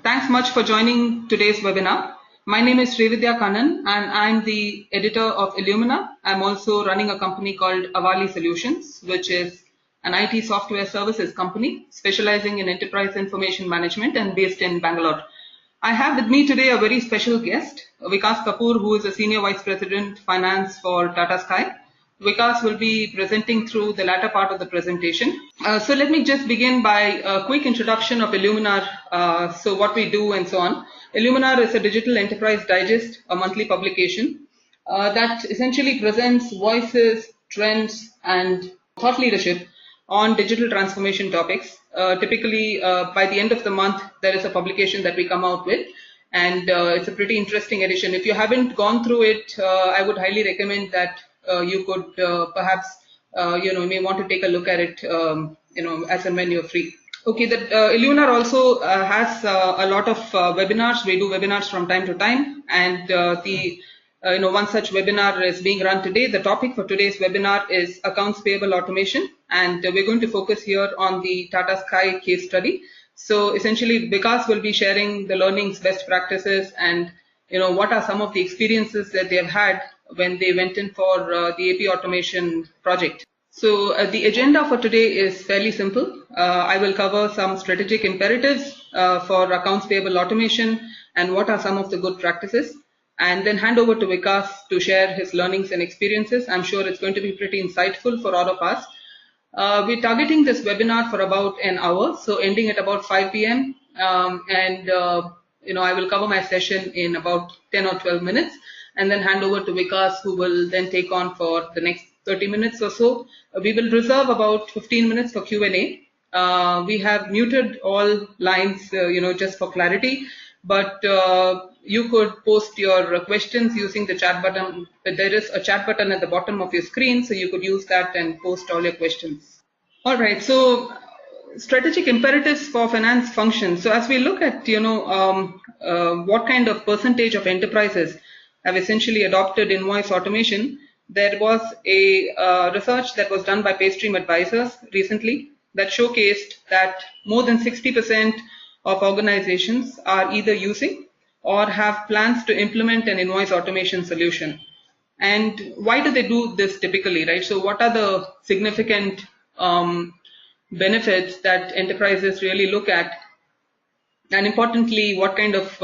Thanks much for joining today's webinar. My name is Srividya Kannan and I'm the editor of Illumina. I'm also running a company called Avali Solutions, which is an IT software services company specializing in enterprise information management and based in Bangalore. I have with me today a very special guest, Vikas Kapoor, who is a Senior Vice President Finance for TataSky. Vikas will be presenting through the latter part of the presentation. So let me just begin by a quick introduction of Illuminar, so what we do and so on. Illuminar is a digital enterprise digest, a monthly publication that essentially presents voices, trends, and thought leadership on digital transformation topics. Typically, by the end of the month, there is a publication that we come out with, and it's a pretty interesting edition. If you haven't gone through it, I would highly recommend that you could perhaps, you may want to take a look at it, as and when you're free. Okay, the Illuminar also has a lot of webinars. We do webinars from time to time, and one such webinar is being run today. The topic for today's webinar is accounts payable automation, and we're going to focus here on the TataSky case study. So essentially, Vikas will be sharing the learnings, best practices, and what are some of the experiences that they've had when they went in for the AP automation project. So the agenda for today is fairly simple. I will cover some strategic imperatives for accounts payable automation and what are some of the good practices, and then hand over to Vikas to share his learnings and experiences. I'm sure it's going to be pretty insightful for all of us. We're targeting this webinar for about an hour, so ending at about 5 p.m. I will cover my session in about 10 or 12 minutes and then hand over to Vikas, who will then take on for the next 30 minutes or so. We will reserve about 15 minutes for Q&A. We have muted all lines, just for clarity, but you could post your questions using the chat button. There is a chat button at the bottom of your screen, so you could use that and post all your questions. All right, so strategic imperatives for finance functions. So as we look at, what kind of percentage of enterprises have essentially adopted invoice automation, there was a research that was done by PayStream Advisors recently that showcased that more than 60% of organizations are either using or have plans to implement an invoice automation solution. And why do they do this typically, right? So what are the significant benefits that enterprises really look at? And importantly, what kind of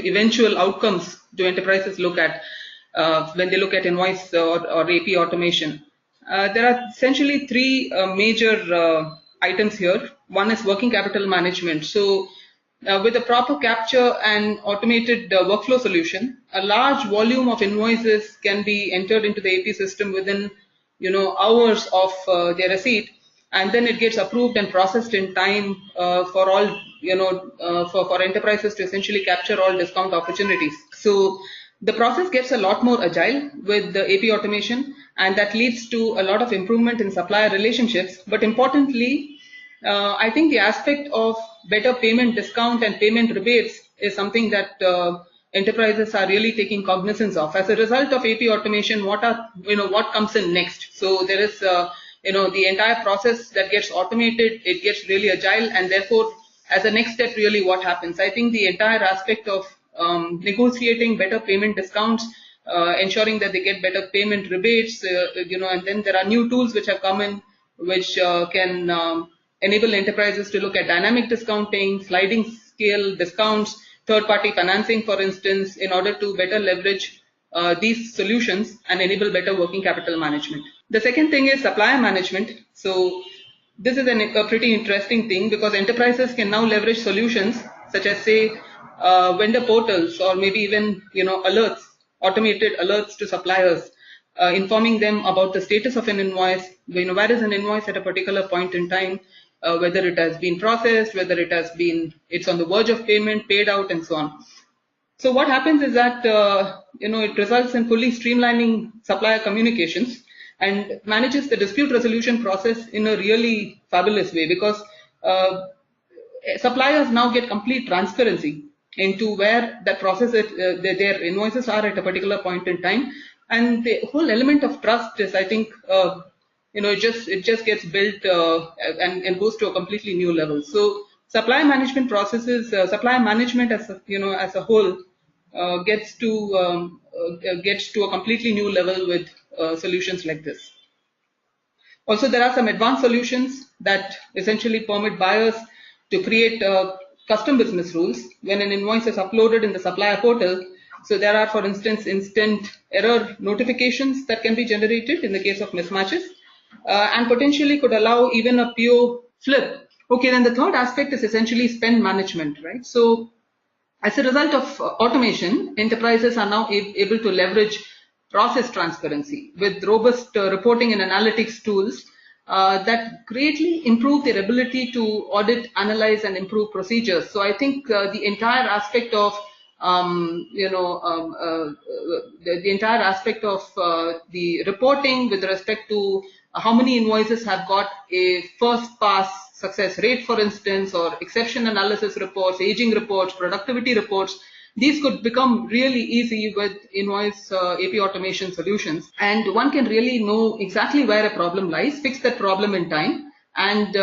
eventual outcomes do enterprises look at when they look at invoice or AP automation? There are essentially three major items here. One is working capital management. So with a proper capture and automated workflow solution, a large volume of invoices can be entered into the AP system within hours of their receipt, and then it gets approved and processed in time for all for enterprises to essentially capture all discount opportunities. So the process gets a lot more agile with the AP automation, and that leads to a lot of improvement in supplier relationships. But importantly, I think the aspect of better payment discount and payment rebates is something that enterprises are really taking cognizance of. As a result of AP automation, what comes in next? So there is the entire process that gets automated, it gets really agile, and therefore as a next step, really what happens? I think the entire aspect of negotiating better payment discounts, ensuring that they get better payment rebates, and then there are new tools which have come in which can enable enterprises to look at dynamic discounting, sliding scale discounts, third-party financing, for instance, in order to better leverage these solutions and enable better working capital management. The second thing is supplier management. So this is a pretty interesting thing because enterprises can now leverage solutions such as, say, vendor portals or maybe even alerts, automated alerts to suppliers, informing them about the status of an invoice, where is an invoice at a particular point in time, whether it has been processed, whether it's on the verge of payment, paid out, and so on. So what happens is that it results in fully streamlining supplier communications and manages the dispute resolution process in a really fabulous way, because suppliers now get complete transparency into where that process their invoices are at a particular point in time, and the whole element of trust is, I think, it just gets built and goes to a completely new level. So supply management processes, supply management as a, as a whole gets to a completely new level with solutions like this. Also, there are some advanced solutions that essentially permit buyers to create custom business rules when an invoice is uploaded in the supplier portal. So there are, for instance, instant error notifications that can be generated in the case of mismatches, and potentially could allow even a PO flip. Okay, then the third aspect is essentially spend management, right? So as a result of automation, enterprises are now able to leverage process transparency with robust reporting and analytics tools that greatly improve their ability to audit, analyze, and improve procedures. So I think the entire aspect of the entire aspect of the reporting with respect to how many invoices have got a first pass success rate, for instance, or exception analysis reports, aging reports, productivity reports. These could become really easy with invoice AP automation solutions, and one can really know exactly where a problem lies, fix that problem in time, and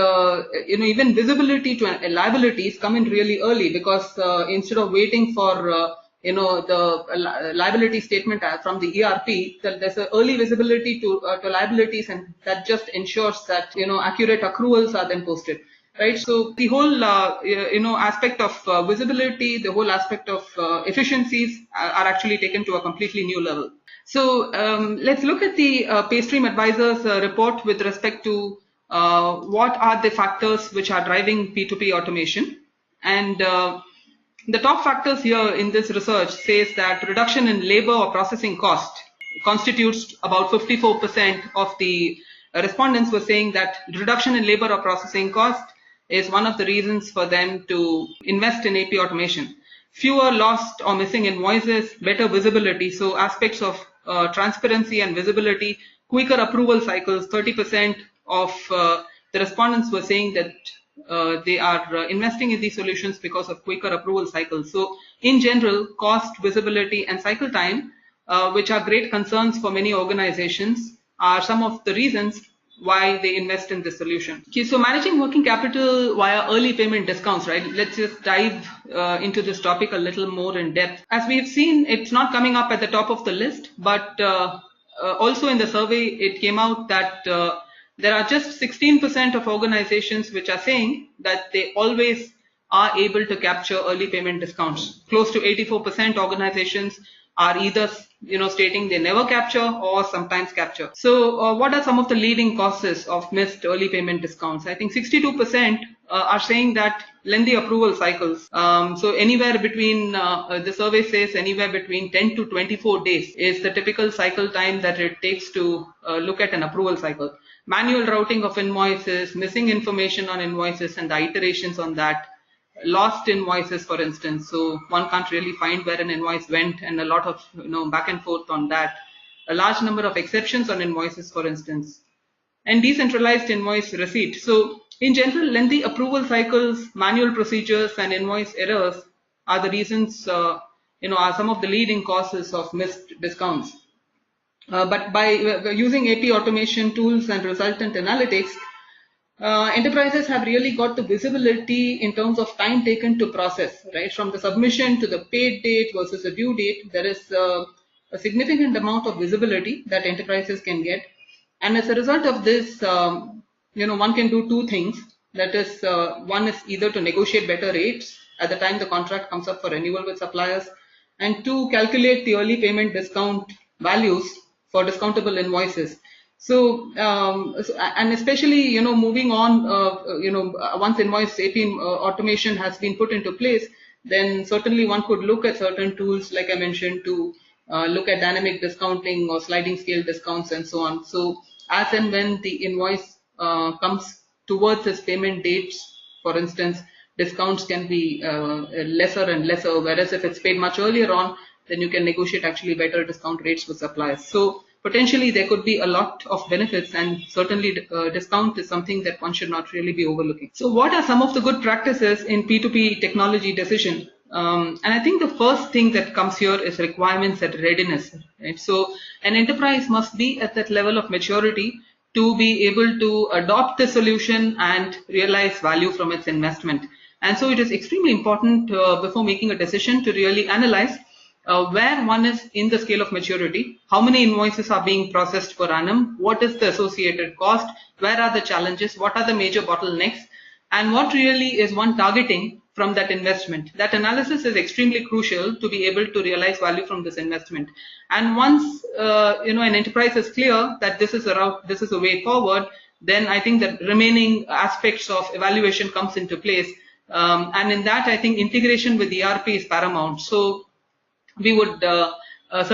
even visibility to liabilities come in really early, because instead of waiting for the liability statement from the ERP, there's an early visibility to liabilities, and that just ensures that accurate accruals are then posted. Right, so the whole aspect of visibility, the whole aspect of efficiencies are actually taken to a completely new level. So let's look at the Paystream Advisors report with respect to what are the factors which are driving P2P automation. And the top factors here in this research says that reduction in labor or processing cost constitutes about 54% of the respondents were saying that reduction in labor or processing cost is one of the reasons for them to invest in AP automation. Fewer lost or missing invoices, better visibility, so aspects of transparency and visibility, quicker approval cycles. 30% of the respondents were saying that they are investing in these solutions because of quicker approval cycles. So in general, cost, visibility, and cycle time, which are great concerns for many organizations, are some of the reasons why they invest in this solution. Okay, so managing working capital via early payment discounts, right? Let's just dive into this topic a little more in depth. As we've seen, it's not coming up at the top of the list, but also in the survey, it came out that there are just 16% of organizations which are saying that they always are able to capture early payment discounts. Close to 84% organizations are either stating they never capture or sometimes capture. So what are some of the leading causes of missed early payment discounts? I think 62% are saying that lengthy approval cycles. So anywhere between, the survey says anywhere between 10 to 24 days is the typical cycle time that it takes to look at an approval cycle. Manual routing of invoices, missing information on invoices and the iterations on that. Lost invoices, for instance, so one can't really find where an invoice went, and a lot of back and forth on that. A large number of exceptions on invoices, for instance, and decentralized invoice receipt. So in general, lengthy approval cycles, manual procedures, and invoice errors are the reasons, are some of the leading causes of missed discounts. But by using AP automation tools and resultant analytics, enterprises have really got the visibility in terms of time taken to process, right? From the submission to the paid date versus the due date, there is a significant amount of visibility that enterprises can get. And as a result of this, one can do two things. That is, one is either to negotiate better rates at the time the contract comes up for renewal with suppliers, and two, calculate the early payment discount values for discountable invoices. So, and especially, moving on, once invoice AP automation has been put into place, then certainly one could look at certain tools, like I mentioned, to look at dynamic discounting or sliding scale discounts and so on. So, as and when the invoice comes towards its payment dates, for instance, discounts can be lesser and lesser, whereas if it's paid much earlier on, then you can negotiate actually better discount rates with suppliers. So potentially there could be a lot of benefits, and certainly discount is something that one should not really be overlooking. So what are some of the good practices in P2P technology decision? And I think the first thing that comes here is requirements and readiness. Right? So an enterprise must be at that level of maturity to be able to adopt the solution and realize value from its investment. And so it is extremely important before making a decision to really analyze where one is in the scale of maturity, how many invoices are being processed per annum, what is the associated cost, where are the challenges, what are the major bottlenecks, and what really is one targeting from that investment. That analysis is extremely crucial to be able to realize value from this investment. And once an enterprise is clear that this is a route, this is a way forward, then I think the remaining aspects of evaluation comes into place. And in that, I think integration with ERP is paramount. So we would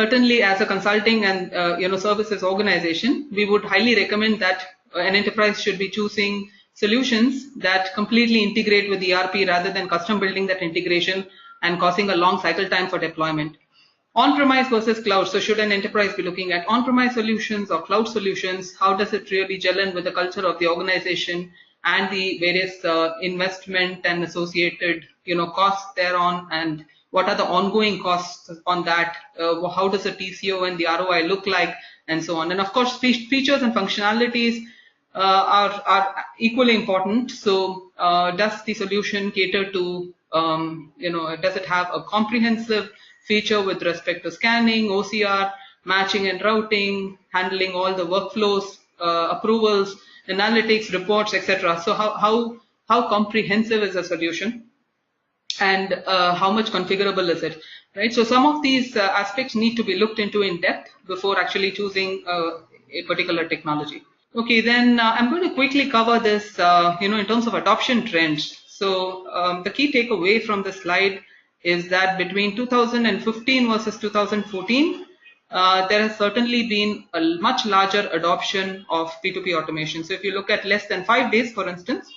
certainly, as a consulting and services organization, we would highly recommend that an enterprise should be choosing solutions that completely integrate with ERP rather than custom building that integration and causing a long cycle time for deployment. On-premise versus cloud. So should an enterprise be looking at on-premise solutions or cloud solutions? How does it really gel in with the culture of the organization and the various investment and associated costs thereon, and what are the ongoing costs on that? How does the TCO and the ROI look like, and so on? And of course, features and functionalities are equally important. So does the solution cater to, does it have a comprehensive feature with respect to scanning, OCR, matching and routing, handling all the workflows, approvals, analytics, reports, etc. So how comprehensive is the solution, and how much configurable is it, right? So some of these aspects need to be looked into in depth before actually choosing a particular technology. Okay, then I'm going to quickly cover this, in terms of adoption trends. So the key takeaway from the slide is that between 2015 versus 2014, there has certainly been a much larger adoption of P2P automation. So if you look at less than 5 days, for instance,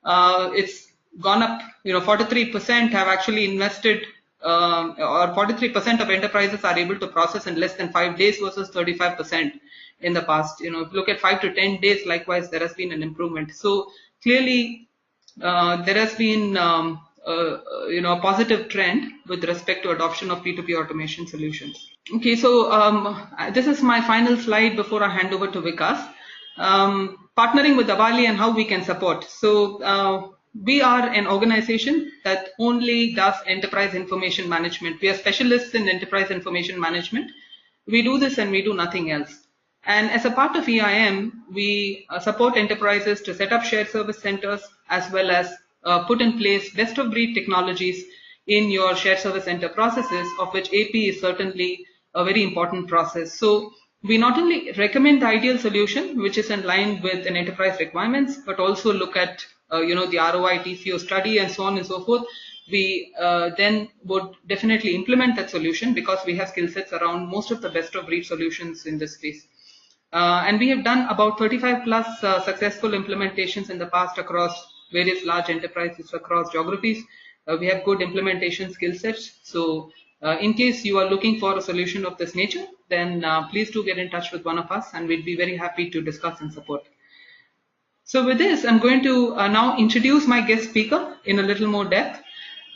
it's gone up. 43% have actually invested, or 43% of enterprises are able to process in less than 5 days versus 35% in the past. If you look at 5 to 10 days, likewise, there has been an improvement. So clearly, there has been a positive trend with respect to adoption of P2P automation solutions. Okay, so this is my final slide before I hand over to Vikas. Partnering with Avali and how we can support. So we are an organization that only does enterprise information management. We are specialists in enterprise information management. We do this and we do nothing else. And as a part of EIM, we support enterprises to set up shared service centers as well as put in place best of breed technologies in your shared service center processes, of which AP is certainly a very important process. So we not only recommend the ideal solution, which is in line with an enterprise requirements, but also look at the ROI, TCO study, and so on and so forth. We then would definitely implement that solution because we have skill sets around most of the best of breed solutions in this space. And we have done about 35 plus successful implementations in the past across various large enterprises across geographies. We have good implementation skill sets. So in case you are looking for a solution of this nature, then please do get in touch with one of us and we'd be very happy to discuss and support. So with this, I'm going to now introduce my guest speaker in a little more depth.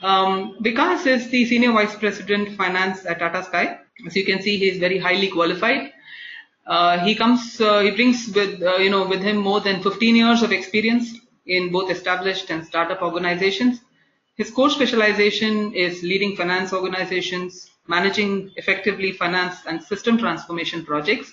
Vikas is the Senior Vice President Finance at TataSky. As you can see, he is very highly qualified. He brings with him more than 15 years of experience in both established and startup organizations. His core specialization is leading finance organizations, managing effectively finance and system transformation projects.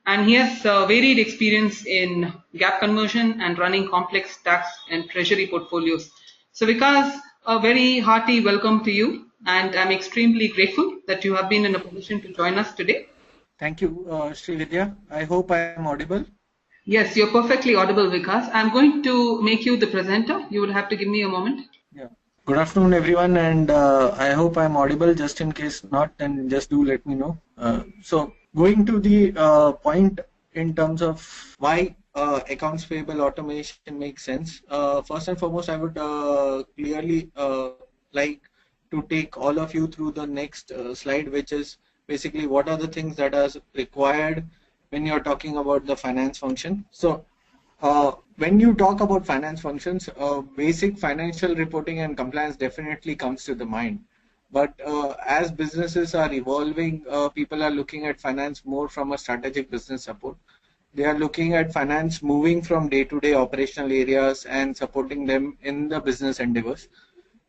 And he has varied experience in gap conversion and running complex tax and treasury portfolios. So Vikas, a very hearty welcome to you. And I'm extremely grateful that you have been in a position to join us today. Thank you, Srividya. I hope I am audible. Yes, you're perfectly audible, Vikas. I'm going to make you the presenter. You will have to give me a moment. Yeah. Good afternoon, everyone, and I hope I'm audible. Just in case not, then just do let me know. So going to the point in terms of why accounts payable automation makes sense. First and foremost, I would clearly like to take all of you through the next slide, which is basically what are the things that are required when you're talking about the finance function. So when you talk about finance functions, basic financial reporting and compliance definitely comes to the mind. But as businesses are evolving, people are looking at finance more from a strategic business support. They are looking at finance moving from day-to-day operational areas and supporting them in the business endeavors.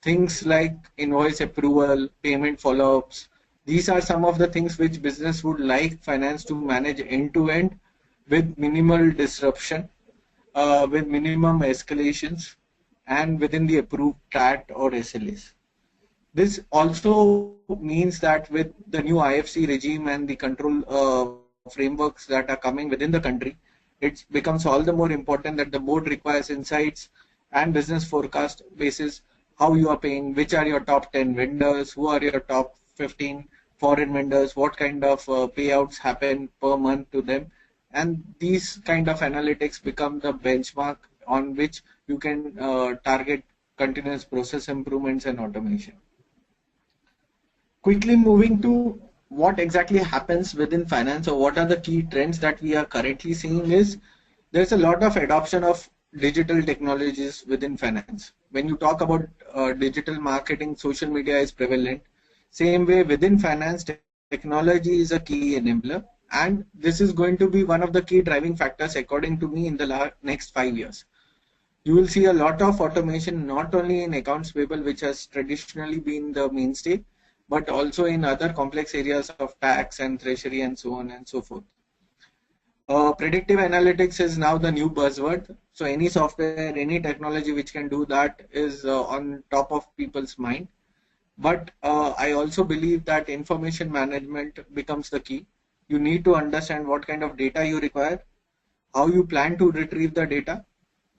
things like invoice approval, payment follow-ups. These are some of the things which business would like finance to manage end to end with minimal disruption, with minimum escalations, and within the approved TAT or SLAs. This also means that with the new IFC regime and the control frameworks that are coming within the country, it becomes all the more important that the board requires insights and business forecast basis how you are paying, which are your top 10 vendors, who are your top 15 foreign vendors, what kind of payouts happen per month to them. And these kind of analytics become the benchmark on which you can target continuous process improvements and automation. Quickly moving to what exactly happens within finance, or what are the key trends that we are currently seeing, is there's a lot of adoption of digital technologies within finance. When you talk about digital marketing, social media is prevalent. Same way within finance, technology is a key enabler, and this is going to be one of the key driving factors according to me in the next 5 years. You will see a lot of automation not only in accounts payable, which has traditionally been the mainstay, but also in other complex areas of tax and treasury and so on and so forth. Predictive analytics is now the new buzzword. So any software, any technology which can do that is on top of people's mind. But I also believe that information management becomes the key. You need to understand what kind of data you require, how you plan to retrieve the data,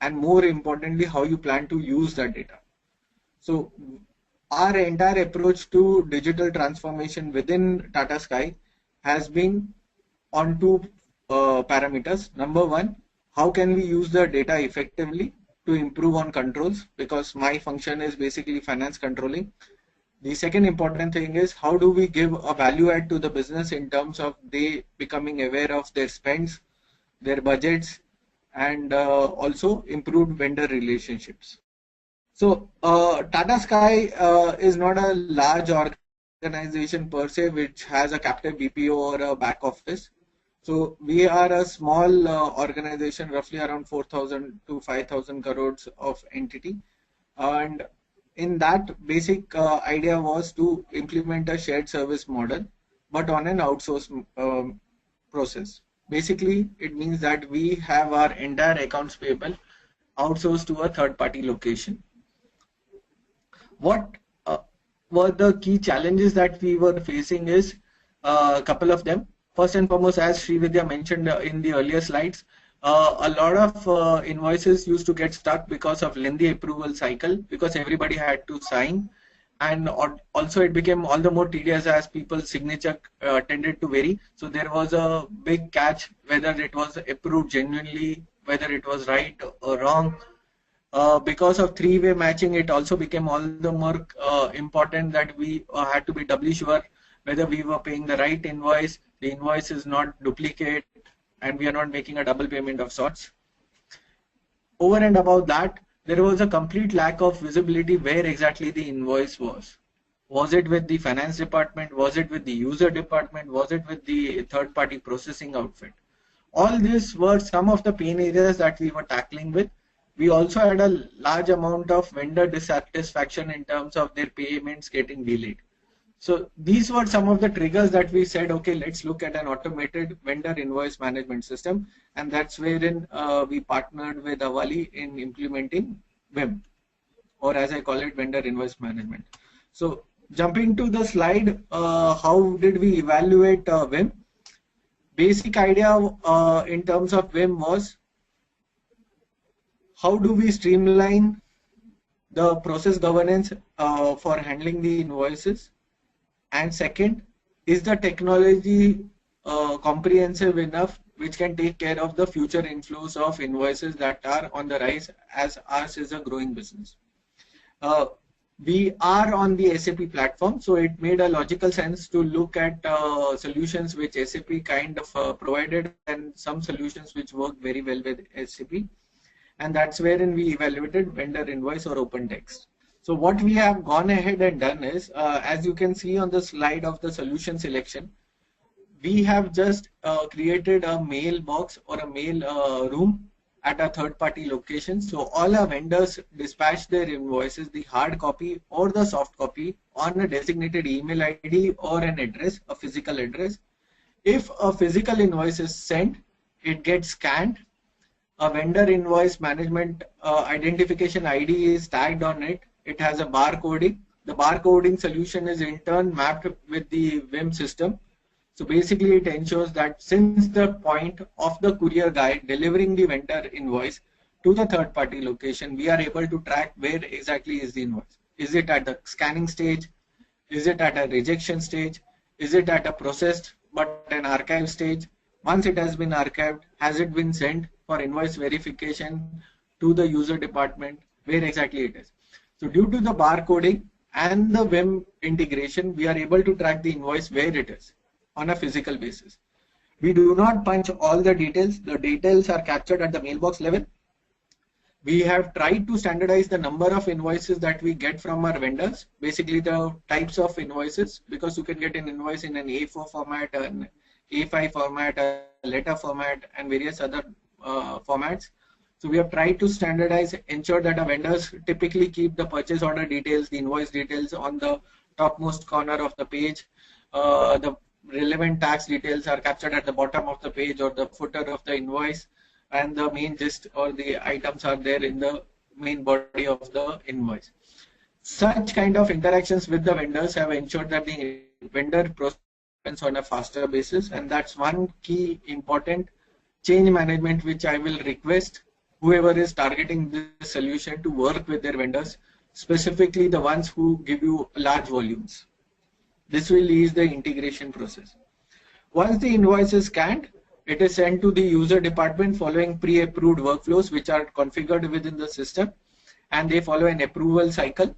and more importantly, how you plan to use that data. So our entire approach to digital transformation within TataSky has been on two parameters. Number one, how can we use the data effectively to improve on controls, because my function is basically finance controlling. The second important thing is how do we give a value add to the business in terms of they becoming aware of their spends, their budgets, and also improved vendor relationships. So TataSky is not a large organization per se which has a captive BPO or a back office. So we are a small organization, roughly around 4,000 to 5,000 crores of entity. And in that basic idea was to implement a shared service model, but on an outsourced process. Basically, it means that we have our entire accounts payable outsourced to a third party location. What were the key challenges that we were facing is a couple of them. First and foremost, as Srividya mentioned in the earlier slides, a lot of invoices used to get stuck because of lengthy approval cycle, because everybody had to sign, and also it became all the more tedious as people's signature tended to vary. So there was a big catch whether it was approved genuinely, whether it was right or wrong. Because of three-way matching, it also became all the more important that we had to be doubly sure whether we were paying the right invoice, the invoice is not duplicate, and we are not making a double payment of sorts. Over and above that, there was a complete lack of visibility where exactly the invoice was. Was it with the finance department? Was it with the user department? Was it with the third-party processing outfit? All these were some of the pain areas that we were tackling with. We also had a large amount of vendor dissatisfaction in terms of their payments getting delayed. So these were some of the triggers that we said, okay, let's look at an automated vendor invoice management system. And that's wherein we partnered with Avali in implementing VIM, or as I call it, vendor invoice management. So jumping to the slide, how did we evaluate VIM? Basic idea in terms of VIM was, how do we streamline the process governance for handling the invoices? And second, is the technology comprehensive enough which can take care of the future inflows of invoices that are on the rise, as ours is a growing business? We are on the SAP platform, so it made a logical sense to look at solutions which SAP kind of provided, and some solutions which work very well with SAP. And that's wherein we evaluated vendor invoice or open text. So what we have gone ahead and done is, as you can see on the slide of the solution selection, we have just created a mailbox or a mail room at a third-party location. So all our vendors dispatch their invoices, the hard copy or the soft copy, on a designated email ID or an address, a physical address. If a physical invoice is sent, it gets scanned. A vendor invoice management identification ID is tagged on it. It has a barcoding. The barcoding solution is in turn mapped with the VIM system. So basically it ensures that since the point of the courier guy delivering the vendor invoice to the third party location, we are able to track where exactly is the invoice. Is it at the scanning stage? Is it at a rejection stage? Is it at a processed but an archive stage? Once it has been archived, has it been sent for invoice verification to the user department? Where exactly it is. So due to the barcoding and the VIM integration, we are able to track the invoice where it is on a physical basis. We do not punch all the details. The details are captured at the mailbox level. We have tried to standardize the number of invoices that we get from our vendors, basically the types of invoices, because you can get an invoice in an A4 format, an A5 format, a letter format, and various other formats. So we have tried to standardize, ensure that our vendors typically keep the purchase order details, the invoice details on the topmost corner of the page. The relevant tax details are captured at the bottom of the page or the footer of the invoice, and the main gist or the items are there in the main body of the invoice. Such kind of interactions with the vendors have ensured that the vendor process happens on a faster basis, and that's one key important change management which I will request whoever is targeting this solution to work with their vendors, specifically the ones who give you large volumes. This will ease the integration process. Once the invoice is scanned, it is sent to the user department following pre-approved workflows which are configured within the system, and they follow an approval cycle.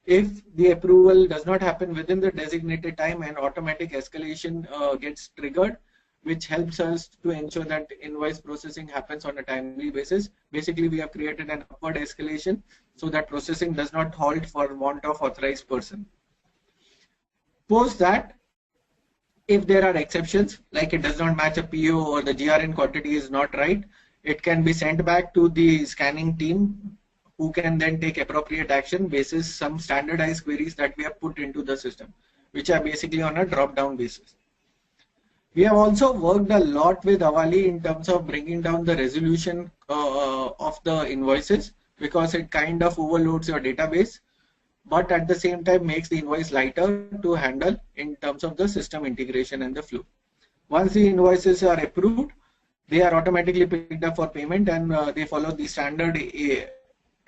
If the approval does not happen within the designated time, an automatic escalation gets triggered, which helps us to ensure that invoice processing happens on a timely basis. Basically, we have created an upward escalation so that processing does not halt for want of authorized person. Post that, if there are exceptions, like it does not match a PO or the GRN quantity is not right, it can be sent back to the scanning team, who can then take appropriate action basis some standardized queries that we have put into the system, which are basically on a drop-down basis. We have also worked a lot with Avali in terms of bringing down the resolution of the invoices, because it kind of overloads your database, but at the same time makes the invoice lighter to handle in terms of the system integration and the flow. Once the invoices are approved, they are automatically picked up for payment, and they follow the standard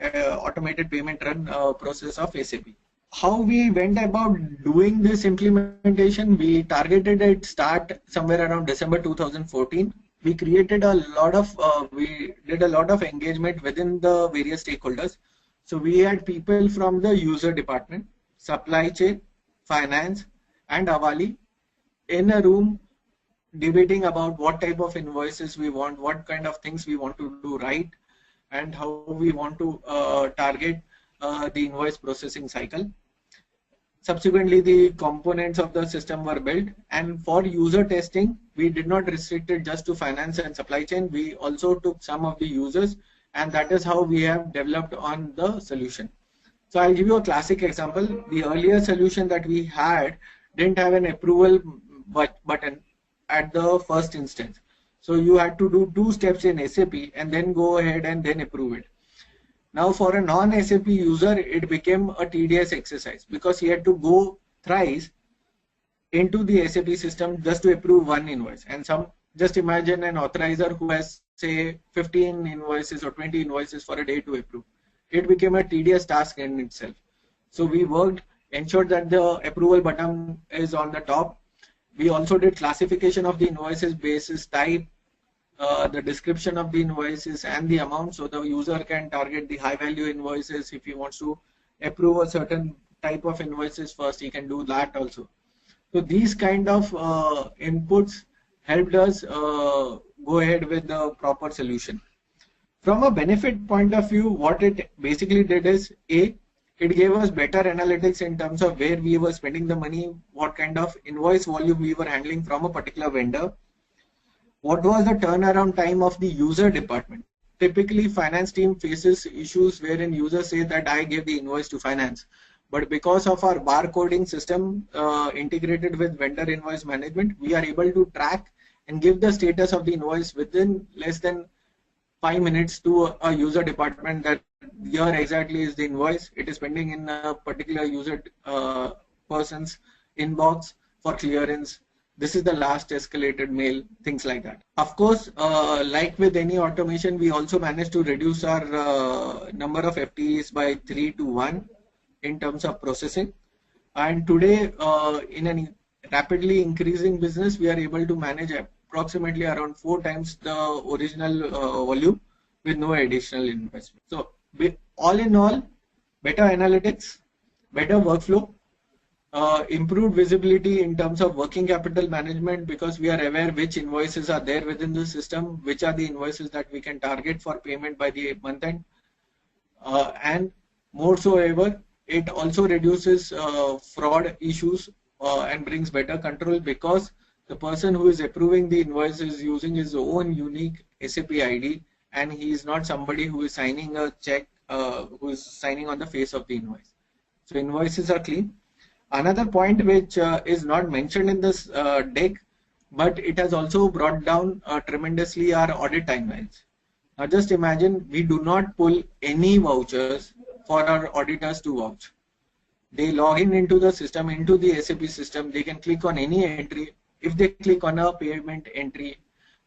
automated payment run process of SAP. How we went about doing this implementation, we targeted it start somewhere around December 2014. We created a lot of, we did a lot of engagement within the various stakeholders. So we had people from the user department, supply chain, finance, and Avali in a room debating about what type of invoices we want, what kind of things we want to do right, and how we want to target the invoice processing cycle. Subsequently, the components of the system were built, and for user testing, we did not restrict it just to finance and supply chain. We also took some of the users, and that is how we have developed on the solution. So I'll give you a classic example. The earlier solution that we had didn't have an approval button at the first instance. So you had to do 2 steps in SAP and then go ahead and then approve it. Now for a non-SAP user, it became a tedious exercise because he had to go thrice into the SAP system just to approve one invoice. And just imagine an authorizer who has say 15 invoices or 20 invoices for a day to approve. It became a tedious task in itself. So we worked, ensured that the approval button is on the top. We also did classification of the invoices basis type, the description of the invoices and the amount, so the user can target the high value invoices. If he wants to approve a certain type of invoices first, he can do that also. So these kind of inputs helped us go ahead with the proper solution. From a benefit point of view, what it basically did is, it gave us better analytics in terms of where we were spending the money, what kind of invoice volume we were handling from a particular vendor, what was the turnaround time of the user department. typically finance team faces issues wherein users say that I gave the invoice to finance. But because of our barcoding system integrated with vendor invoice management, we are able to track and give the status of the invoice within less than 5 minutes to a user department that here exactly is the invoice. It is pending in a particular user person's inbox for clearance. This is the last escalated mail, things like that. Of course, like with any automation, we also managed to reduce our number of FTEs by 3 to 1 in terms of processing. And today, in a rapidly increasing business, we are able to manage approximately around 4 times the original volume with no additional investment. So, all in all, better analytics, better workflow, improved visibility in terms of working capital management, because we are aware which invoices are there within the system, which are the invoices that we can target for payment by the month end, and more so ever, it also reduces fraud issues and brings better control, because the person who is approving the invoice is using his own unique SAP ID, and he is not somebody who is signing a check, who is signing on the face of the invoice. So invoices are clean. Another point which is not mentioned in this deck, but it has also brought down tremendously our audit timelines. Now just imagine we do not pull any vouchers for our auditors to vouch. They log in into the system, into the SAP system, they can click on any entry. If they click on a payment entry,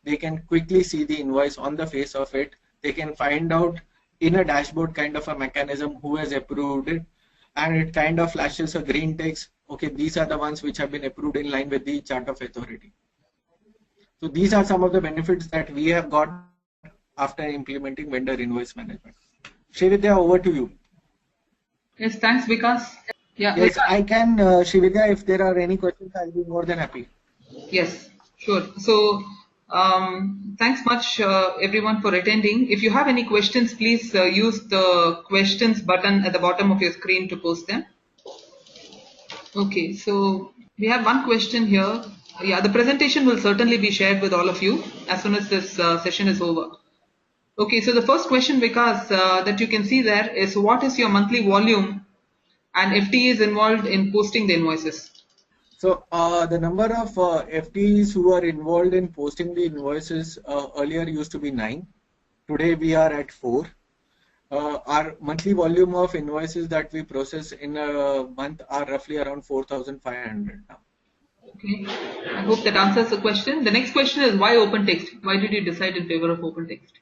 they can quickly see the invoice on the face of it. They can find out in a dashboard kind of a mechanism who has approved it, and it kind of flashes a green text. Okay, these are the ones which have been approved in line with the chart of authority. So these are some of the benefits that we have got after implementing vendor invoice management. Srividya, over to you. Yes, thanks, Vikas. Yeah, Yes, Vikas. I can, Srividya, if there are any questions, I'll be more than happy. Yes, sure. So, thanks much, everyone, for attending. If you have any questions, please use the questions button at the bottom of your screen to post them. Okay, so we have one question here. Yeah, the presentation will certainly be shared with all of you as soon as this session is over. Okay, so the first question, Vikas, that you can see there is, what is your monthly volume and FTE is involved in posting the invoices? So the number of FTEs who are involved in posting the invoices earlier used to be 9. Today we are at 4. Our monthly volume of invoices that we process in a month are roughly around 4,500 now. Okay, I hope that answers the question. The next question is, why open text? Why did you decide in favor of open text?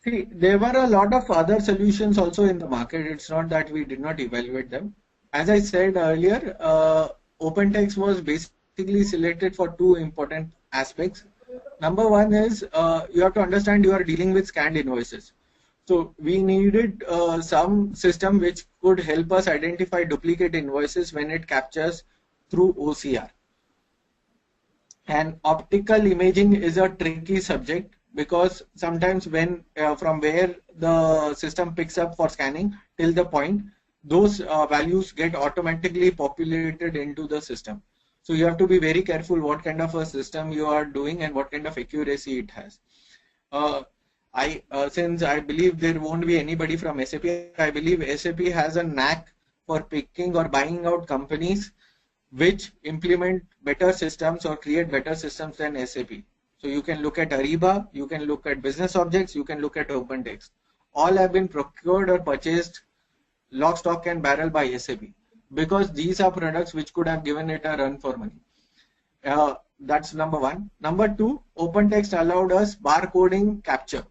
See, there were a lot of other solutions also in the market. It's not that we did not evaluate them. As I said earlier, OpenText was basically selected for 2 important aspects. Number one is you have to understand you are dealing with scanned invoices. So we needed some system which could help us identify duplicate invoices when it captures through OCR. And optical imaging is a tricky subject, because sometimes when from where the system picks up for scanning till the point, those values get automatically populated into the system. So you have to be very careful what kind of a system you are doing and what kind of accuracy it has. Since I believe there won't be anybody from SAP, I believe SAP has a knack for picking or buying out companies which implement better systems or create better systems than SAP. So you can look at Ariba, you can look at Business Objects, you can look at OpenText. All have been procured or purchased lock, stock and barrel by SAP, because these are products which could have given it a run for money. That's number one. Number two, OpenText allowed us barcoding capture.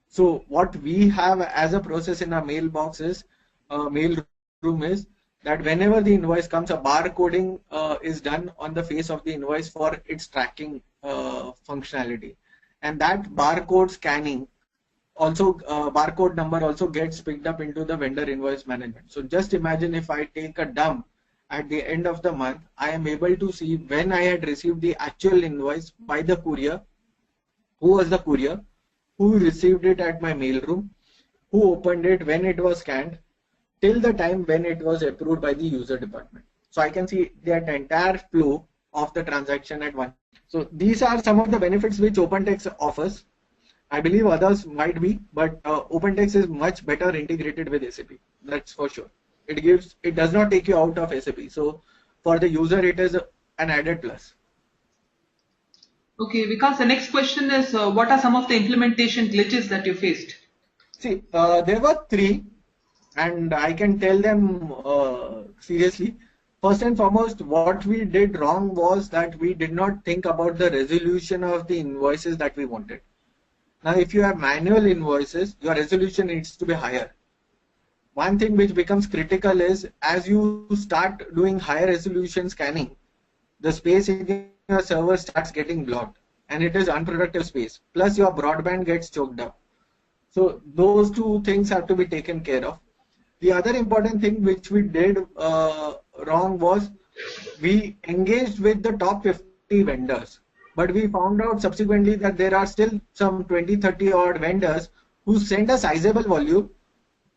So what we have as a process in our mailbox is, mail room is, that whenever the invoice comes, a barcoding is done on the face of the invoice for its tracking functionality, and that barcode scanning also, barcode number also gets picked up into the vendor invoice management. So just imagine if I take a dump at the end of the month, I am able to see when I had received the actual invoice by the courier, who was the courier, who received it at my mail room, who opened it, when it was scanned, till the time when it was approved by the user department. So I can see that entire flow of the transaction at once. So these are some of the benefits which OpenText offers. I believe others might be, but OpenText is much better integrated with SAP. That's for sure. It does not take you out of SAP. So for the user, it is an added plus. Okay, because the next question is what are some of the implementation glitches that you faced? See, there were three, and I can tell them seriously. First and foremost, what we did wrong was that we did not think about the resolution of the invoices that we wanted. Now, if you have manual invoices, your resolution needs to be higher. One thing which becomes critical is as you start doing higher resolution scanning, the space in your server starts getting blocked, and it is unproductive space. Plus, your broadband gets choked up. So those two things have to be taken care of. The other important thing which we did wrong was we engaged with the top 50 vendors, but we found out subsequently that there are still some 20, 30 odd vendors who send a sizable volume,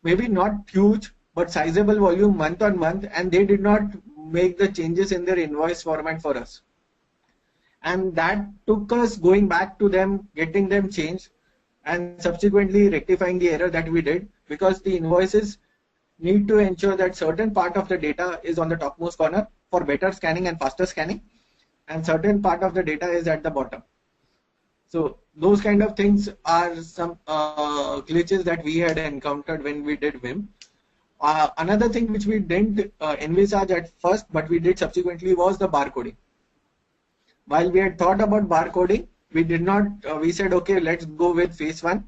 maybe not huge, but sizable volume month on month, and they did not make the changes in their invoice format for us. And that took us going back to them, getting them changed, and subsequently rectifying the error that we did, because the invoices need to ensure that certain part of the data is on the topmost corner for better scanning and faster scanning, and certain part of the data is at the bottom. So those kind of things are some glitches that we had encountered when we did Vim. Another thing which we didn't envisage at first, but we did subsequently, was the barcoding. While we had thought about barcoding, we did not, we said, okay, let's go with phase 1.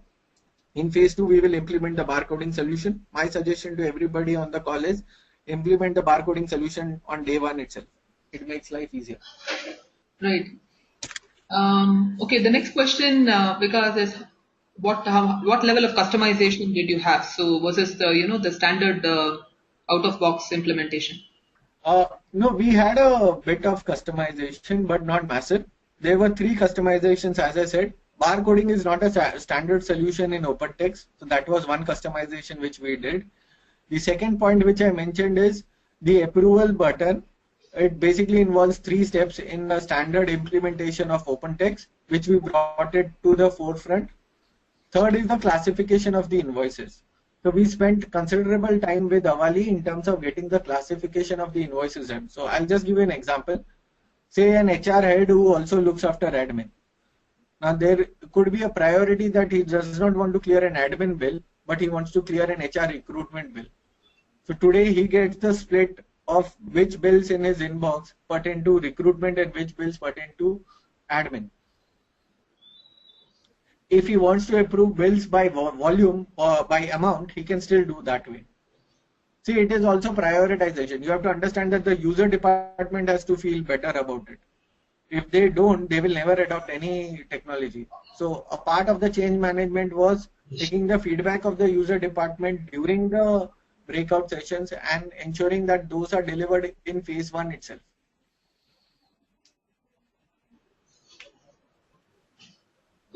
In phase 2, we will implement the barcoding solution. My suggestion to everybody on the call is implement the barcoding solution on day 1 itself. It makes life easier. Right. Okay, the next question, Vikas, is what level of customization did you have? So was this the standard out of box implementation? No, we had a bit of customization, but not massive. There were 3 customizations, as I said. Barcoding is not a standard solution in OpenText, so that was one customization which we did. The second point which I mentioned is the approval button. It basically involves 3 steps in the standard implementation of OpenText, which we brought it to the forefront. Third is the classification of the invoices. So we spent considerable time with Avali in terms of getting the classification of the invoices done. So I'll just give you an example. Say an HR head who also looks after admin. Now there could be a priority that he does not want to clear an admin bill, but he wants to clear an HR recruitment bill. So today he gets the split of which bills in his inbox pertain to recruitment and which bills pertain to admin. If he wants to approve bills by volume or by amount, he can still do that way. See, it is also prioritization. You have to understand that the user department has to feel better about it. If they don't, they will never adopt any technology. So a part of the change management was taking the feedback of the user department during the breakout sessions and ensuring that those are delivered in phase 1 itself.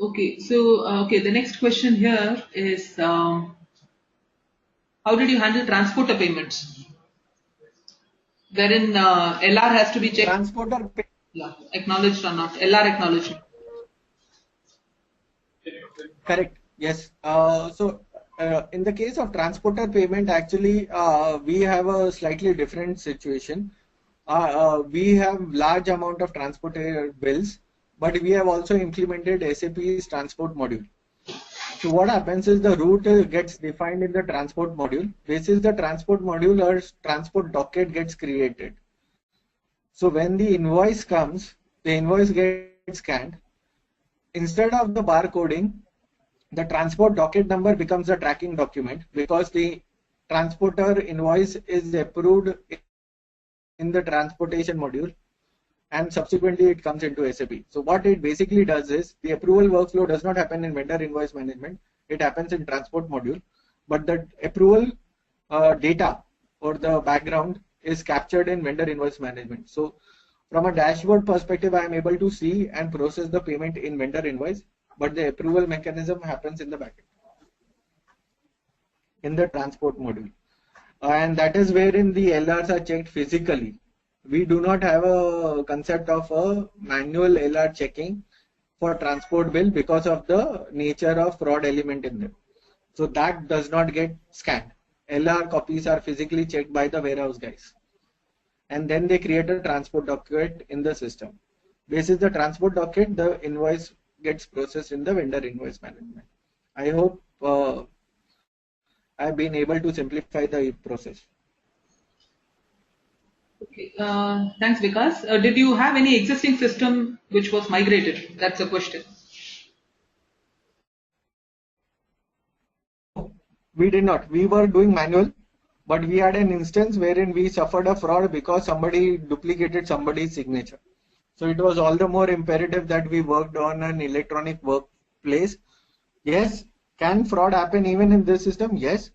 Okay, so the next question here is how did you handle transporter payments? Wherein LR has to be checked. Transporter acknowledged or not. LR acknowledged. Correct. Yes. In the case of transporter payment, actually, we have a slightly different situation. We have large amount of transporter bills, but we have also implemented SAP's transport module. So what happens is the route gets defined in the transport module. This is the transport module, or transport docket gets created. So when the invoice comes, the invoice gets scanned. Instead of the barcoding, the transport docket number becomes a tracking document because the transporter invoice is approved in the transportation module, and subsequently it comes into SAP. So what it basically does is the approval workflow does not happen in vendor invoice management. It happens in transport module, but the approval data or the background is captured in vendor invoice management. So from a dashboard perspective, I am able to see and process the payment in vendor invoice, but the approval mechanism happens in the backend, in the transport module. And that is wherein the LRs are checked physically. We do not have a concept of a manual LR checking for transport bill because of the nature of fraud element in them. So that does not get scanned. LR copies are physically checked by the warehouse guys. And then they create a transport docket in the system. This is the transport docket, the invoice gets processed in the vendor invoice management. I hope I've been able to simplify the process. Okay. Thanks, Vikas. Did you have any existing system which was migrated? That's a question. No, we did not. We were doing manual, but we had an instance wherein we suffered a fraud because somebody duplicated somebody's signature. So it was all the more imperative that we worked on an electronic workplace. Yes, can fraud happen even in this system? Yes.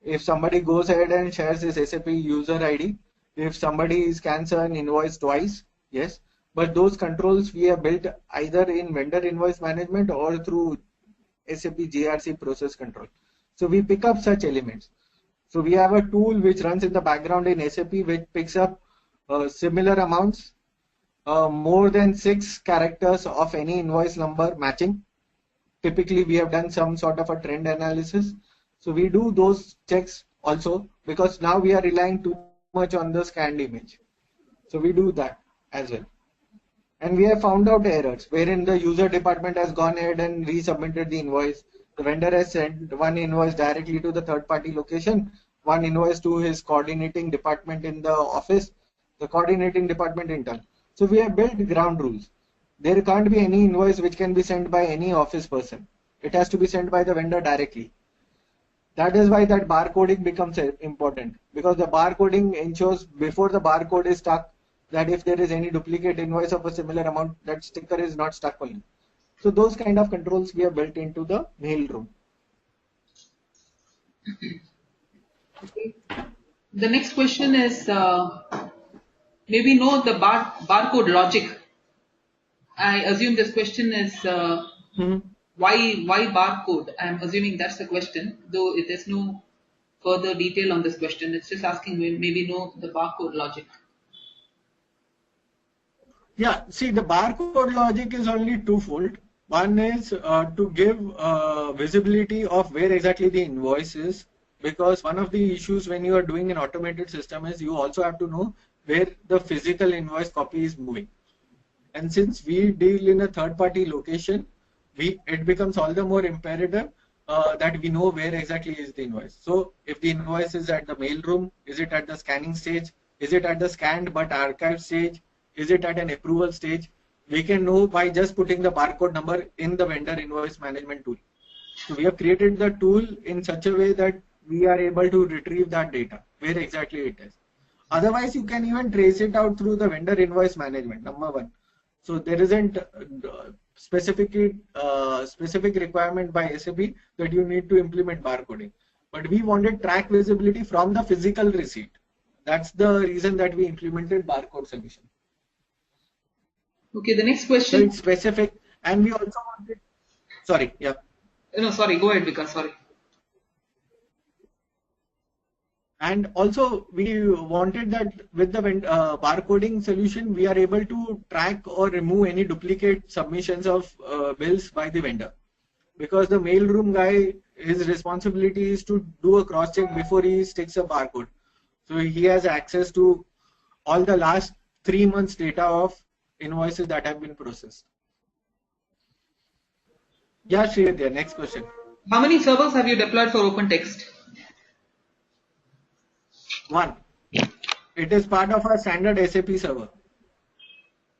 If somebody goes ahead and shares his SAP user ID, if somebody scans an invoice twice, yes. But those controls we have built either in vendor invoice management or through SAP GRC process control. So we pick up such elements. So we have a tool which runs in the background in SAP which picks up similar amounts, more than 6 characters of any invoice number matching. Typically, we have done some sort of a trend analysis. So we do those checks also because now we are relying too much on the scanned image. So we do that as well. And we have found out errors wherein the user department has gone ahead and resubmitted the invoice. The vendor has sent one invoice directly to the third party location, one invoice to his coordinating department in the office, the coordinating department intern. So we have built ground rules. There can't be any invoice which can be sent by any office person. It has to be sent by the vendor directly. That is why that barcoding becomes important, because the barcoding ensures before the barcode is stuck that if there is any duplicate invoice of a similar amount, that sticker is not stuck only. So those kind of controls we have built into the mail room. Okay. The next question is maybe know the barcode logic. I assume this question is why barcode? I'm assuming that's the question, though there's no further detail on this question. It's just asking maybe know the barcode logic. Yeah, see, the barcode logic is only twofold. One is to give visibility of where exactly the invoice is, because one of the issues when you are doing an automated system is you also have to know where the physical invoice copy is moving. And since we deal in a third-party location, it becomes all the more imperative that we know where exactly is the invoice. So if the invoice is at the mailroom, is it at the scanning stage? Is it at the scanned but archived stage? Is it at an approval stage? We can know by just putting the barcode number in the vendor invoice management tool. So we have created the tool in such a way that we are able to retrieve that data, where exactly it is. Otherwise, you can even trace it out through the vendor invoice management, number one. So there isn't specific requirement by SAP that you need to implement barcoding. But we wanted track visibility from the physical receipt. That's the reason that we implemented barcode solution. Okay, the next question. So it's specific, and we also wanted. Sorry, yeah. No, sorry. Go ahead, Vikas. Sorry. And also, we wanted that with the barcoding solution, we are able to track or remove any duplicate submissions of bills by the vendor. Because the mailroom guy, his responsibility is to do a cross check before he sticks a barcode. So he has access to all the last 3 months data of invoices that have been processed. Yeah, Sridhar, next question. How many servers have you deployed for OpenText? One. It is part of our standard SAP server.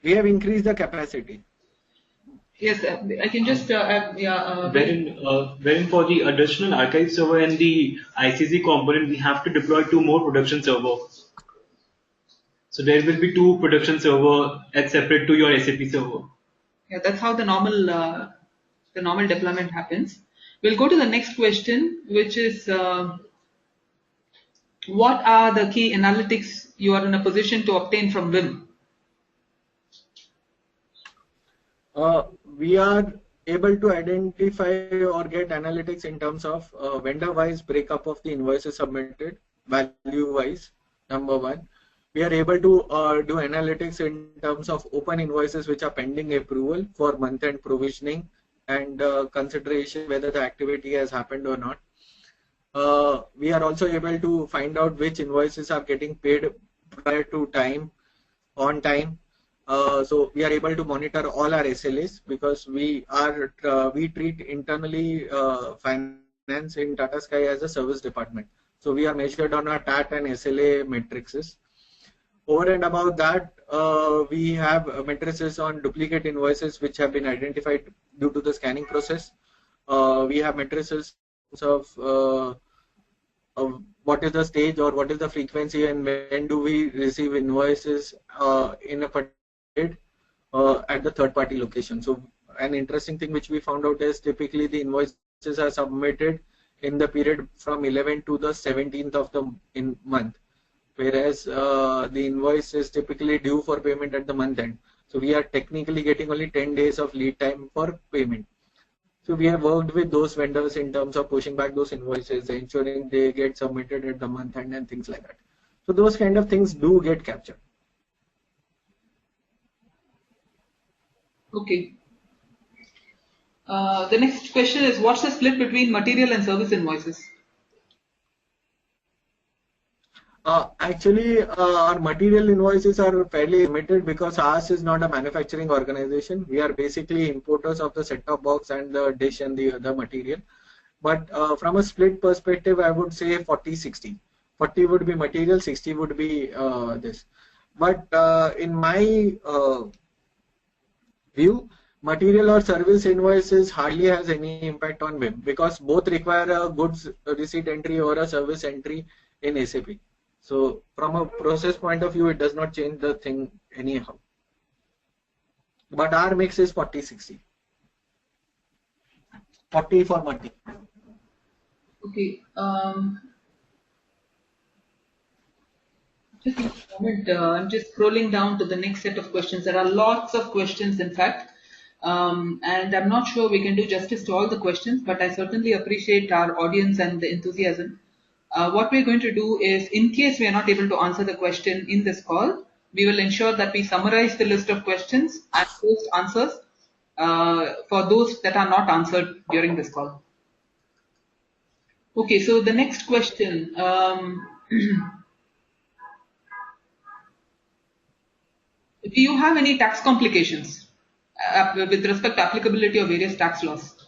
We have increased the capacity. Yes, I can just wherein for the additional archive server and the ICC component, we have to deploy 2 more production servers. So there will be 2 production server as separate to your SAP server. Yeah, that's how the normal deployment happens. We'll go to the next question, which is what are the key analytics you are in a position to obtain from Vim? We are able to identify or get analytics in terms of vendor-wise breakup of the invoices submitted, value-wise, number one. We are able to do analytics in terms of open invoices which are pending approval for month-end provisioning and consideration whether the activity has happened or not. We are also able to find out which invoices are getting paid prior to time, on time. So we are able to monitor all our SLAs because we treat internally finance in TataSky as a service department. So we are measured on our TAT and SLA matrices. Over and above that, we have matrices on duplicate invoices which have been identified due to the scanning process. We have matrices in terms of what is the stage or what is the frequency and when do we receive invoices in a particular period at the third party location. So an interesting thing which we found out is typically the invoices are submitted in the period from 11th to the 17th of the month, whereas the invoice is typically due for payment at the month end. So we are technically getting only 10 days of lead time for payment. So we have worked with those vendors in terms of pushing back those invoices, ensuring they get submitted at the month end and things like that. So those kind of things do get captured. Okay. The next question is, what's the split between material and service invoices? Actually, our material invoices are fairly limited because ours is not a manufacturing organization. We are basically importers of the set-top box and the dish and the other material. But from a split perspective, I would say 40-60. 40 would be material, 60 would be this. But in my view, material or service invoices hardly has any impact on BIM because both require a goods receipt entry or a service entry in SAP. So from a process point of view, it does not change the thing anyhow. But our mix is 40-60. 40 for material. Okay. Just a moment. I'm just scrolling down to the next set of questions. There are lots of questions, in fact. And I'm not sure we can do justice to all the questions, but I certainly appreciate our audience and the enthusiasm. What we're going to do is, in case we are not able to answer the question in this call, we will ensure that we summarize the list of questions and post answers for those that are not answered during this call. Okay, so the next question. Do you have any tax complications with respect to applicability of various tax laws?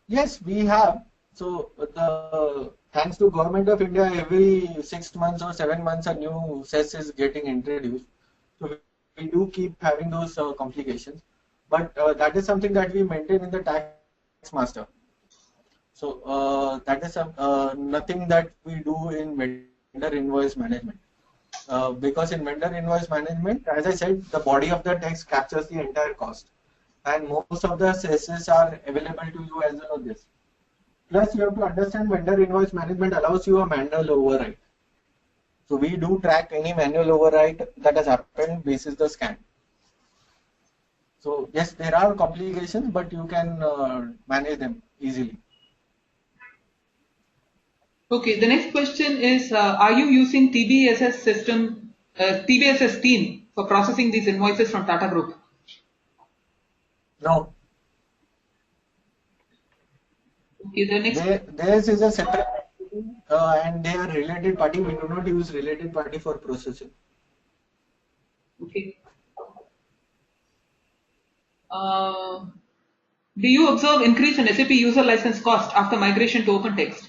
Yes, we have. So thanks to Government of India, every 6 months or 7 months a new cess is getting introduced. So we do keep having those complications. But that is something that we maintain in the tax master. So that is nothing that we do in vendor invoice management. Because in vendor invoice management, as I said, the body of the text captures the entire cost. And most of the cesses are available to you as well as this. Plus, you have to understand vendor invoice management allows you a manual override. So we do track any manual override that has happened basis the scan. So yes, there are complications, but you can manage them easily. Okay, the next question is, are you using TBSS system, TBSS team for processing these invoices from Tata Group? No. Okay, the next. Theirs is a separate and they are related party. We do not use related party for processing. Okay. Do you observe increase in SAP user license cost after migration to OpenText?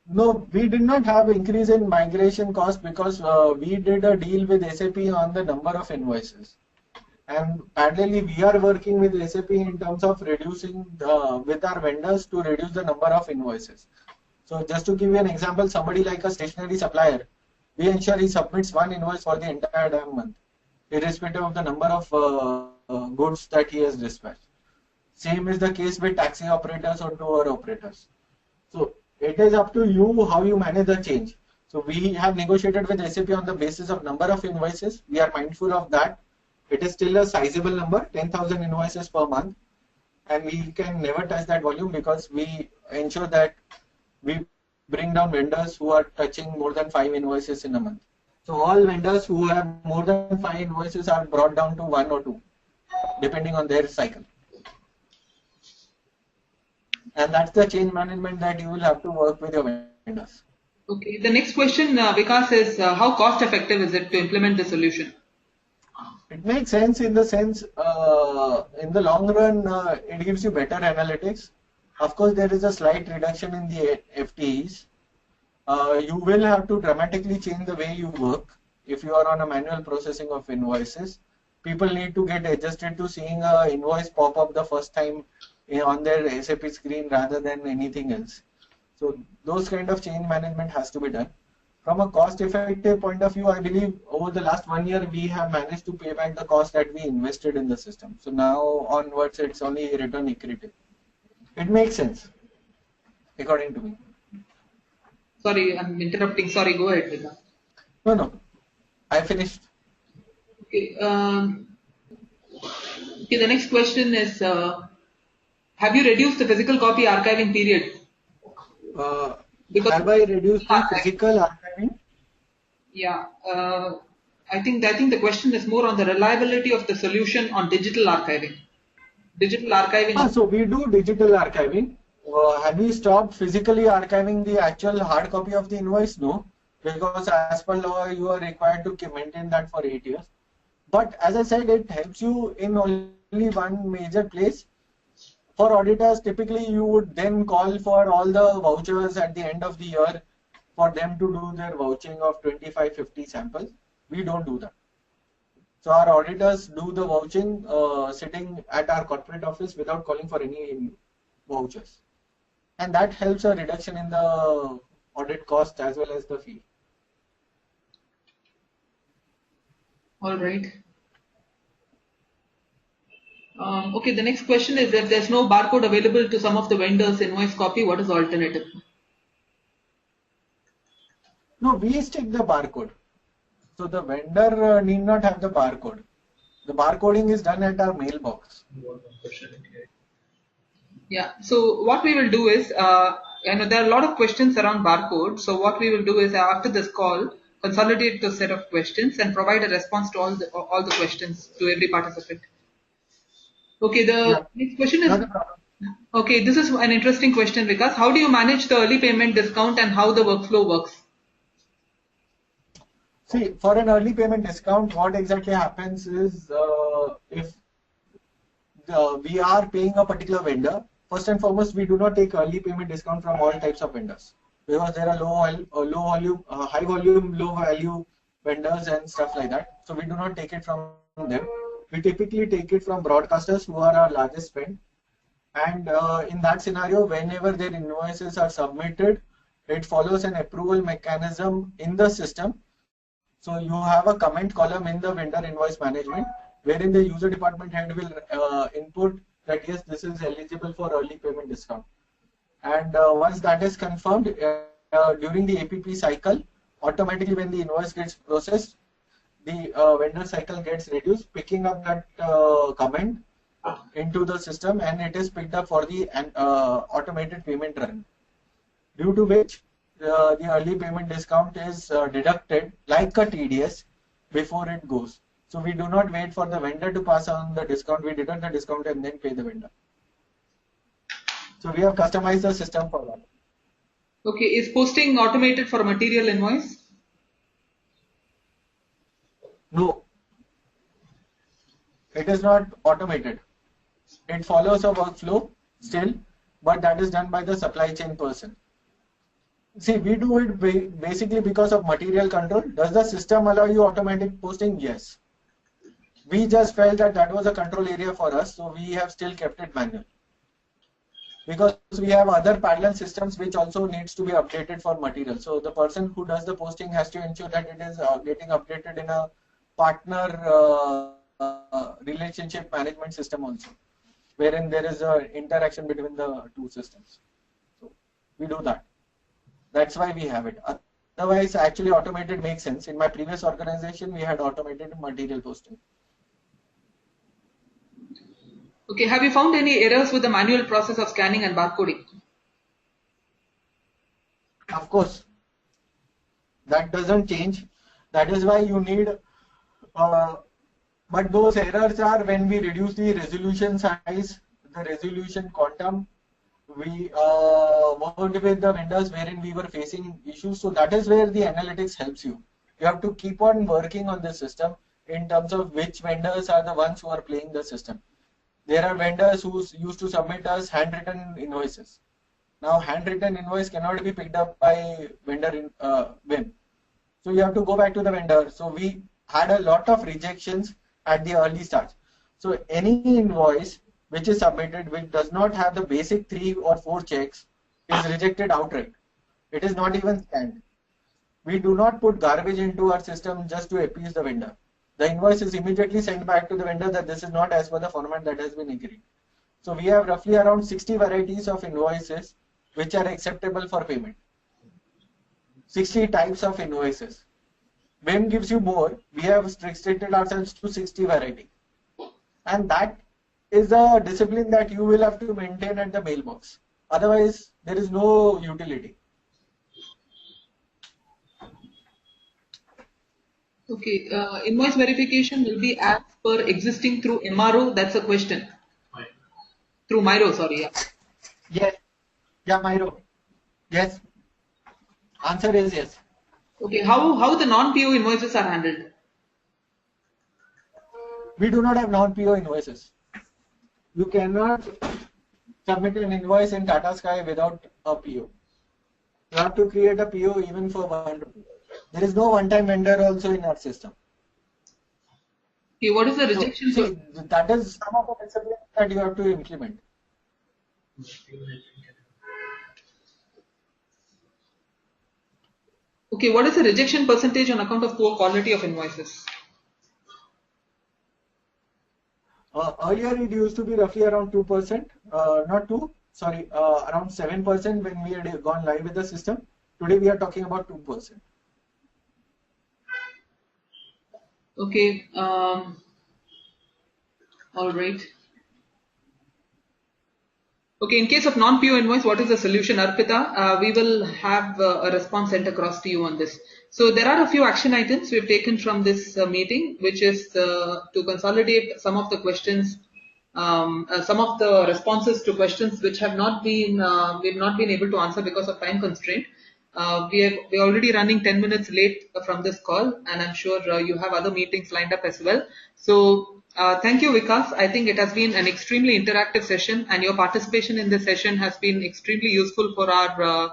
No, we did not have increase in migration cost because we did a deal with SAP on the number of invoices. And parallelly, we are working with SAP in terms of reducing with our vendors to reduce the number of invoices. So just to give you an example, somebody like a stationery supplier, we ensure he submits one invoice for the entire damn month, irrespective of the number of goods that he has dispatched. Same is the case with taxi operators or tour operators. So it is up to you how you manage the change. So we have negotiated with SAP on the basis of number of invoices. We are mindful of that. It is still a sizable number, 10,000 invoices per month, and we can never touch that volume because we ensure that we bring down vendors who are touching more than 5 invoices in a month. So all vendors who have more than 5 invoices are brought down to 1 or 2, depending on their cycle. And that's the change management that you will have to work with your vendors. Okay, the next question, Vikas, is how cost effective is it to implement the solution? It makes sense in the sense, in the long run, it gives you better analytics. Of course, there is a slight reduction in the FTEs. You will have to dramatically change the way you work if you are on a manual processing of invoices. People need to get adjusted to seeing an invoice pop up the first time on their SAP screen rather than anything else. So those kind of change management has to be done. From a cost effective point of view, I believe over the last 1 year, we have managed to pay back the cost that we invested in the system. So now onwards, it's only return accretive. It makes sense, according to me. Sorry, I'm interrupting. Sorry, go ahead, Vikas. No, I finished. Okay, okay, the next question is, have you reduced the physical copy archiving period? Because Have I reduced the physical archiving? Yeah, I think the question is more on the reliability of the solution on digital archiving. Digital archiving of So we do digital archiving. Have we stopped physically archiving the actual hard copy of the invoice? No, because as per law, you are required to maintain that for 8 years. But as I said, it helps you in only one major place. For auditors, typically you would then call for all the vouchers at the end of the year for them to do their vouching of 25-50 samples. We don't do that. So our auditors do the vouching sitting at our corporate office without calling for any vouchers. And that helps a reduction in the audit cost as well as the fee. all right. Okay, the next question is if there's no barcode available to some of the vendors invoice copy, what is the alternative? No, we stick the barcode. So the vendor need not have the barcode. The barcoding is done at our mailbox. Yeah, so what we will do is, I know there are a lot of questions around barcode. So what we will do is after this call, consolidate the set of questions and provide a response to all the questions to every participant. Okay, the next question is, Not a problem. okay, this is an interesting question, Vikas. How do you manage the early payment discount and how the workflow works? See, for an early payment discount, what exactly happens is if we are paying a particular vendor, first and foremost, we do not take early payment discount from all types of vendors because there are high volume, low value vendors and stuff like that. So we do not take it from them. We typically take it from broadcasters who are our largest spend. And in that scenario, whenever their invoices are submitted, it follows an approval mechanism in the system. So you have a comment column in the vendor invoice management, wherein the user department head will input that yes, this is eligible for early payment discount. And once that is confirmed during the APP cycle, automatically when the invoice gets processed, the vendor cycle gets reduced, picking up that comment into the system, and it is picked up for the automated payment run, due to which the early payment discount is deducted like a TDS before it goes. So we do not wait for the vendor to pass on the discount, we deduct the discount and then pay the vendor. So we have customized the system for that. Okay, is posting automated for a material invoice? No, it is not automated. It follows a workflow still, but that is done by the supply chain person. See, we do it basically because of material control. Does the system allow you automatic posting? Yes. We just felt that that was a control area for us, so we have still kept it manual. Because we have other parallel systems which also needs to be updated for material. So the person who does the posting has to ensure that it is getting updated in a partner relationship management system also, wherein there is an interaction between the two systems. So we do that. That's why we have it. Otherwise, actually automated makes sense. In my previous organization, we had automated material posting. Okay, have you found any errors with the manual process of scanning and barcoding? Of course, that doesn't change. That is why you need, but those errors are when we reduce the resolution size, the resolution quantum. We worked with the vendors wherein we were facing issues. So that is where the analytics helps you. You have to keep on working on the system in terms of which vendors are the ones who are playing the system. There are vendors who used to submit us handwritten invoices. Now, handwritten invoice cannot be picked up by vendor in WIM. So you have to go back to the vendor. So we had a lot of rejections at the early start. So any invoice which is submitted which does not have the basic 3 or 4 checks is rejected outright. It is not even scanned. We do not put garbage into our system just to appease the vendor. The invoice is immediately sent back to the vendor that this is not as per the format that has been agreed. So we have roughly around 60 varieties of invoices which are acceptable for payment. 60 types of invoices. WIM gives you more. We have restricted ourselves to 60 variety. And that is a discipline that you will have to maintain at the mailbox. Otherwise, there is no utility. Okay, invoice verification will be as per existing through MRO. That's a question. Through Miro, sorry. Yeah. Yes. Yeah, Myro. Yes. Answer is yes. Okay, how the non-PO invoices are handled? We do not have non-PO invoices. You cannot submit an invoice in TataSky without a PO. You have to create a PO even for 1 rupee. There is no one-time vendor also in our system. Okay, what is the rejection? So, see, that is some of the disciplines that you have to implement. Okay, what is the rejection percentage on account of poor quality of invoices? Earlier it used to be roughly around 2%, not 2, sorry, around 7% when we had gone live with the system. Today we are talking about 2%. Okay, all right. Okay, in case of non-PO invoice, what is the solution, Arpita? We will have a response sent across to you on this. So there are a few action items we've taken from this meeting, which is to consolidate some of the questions, some of the responses to questions which have not been we've not been able to answer because of time constraint. We're already running 10 minutes late from this call, and I'm sure you have other meetings lined up as well. So thank you, Vikas. I think it has been an extremely interactive session, and your participation in this session has been extremely useful for our,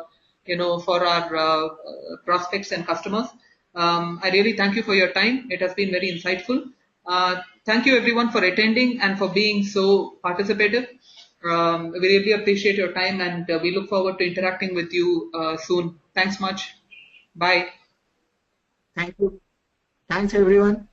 for our prospects and customers. I really thank you for your time. It has been very insightful. Thank you, everyone, for attending and for being so participative. We really appreciate your time, and we look forward to interacting with you soon. Thanks much. Bye. Thank you. Thanks everyone.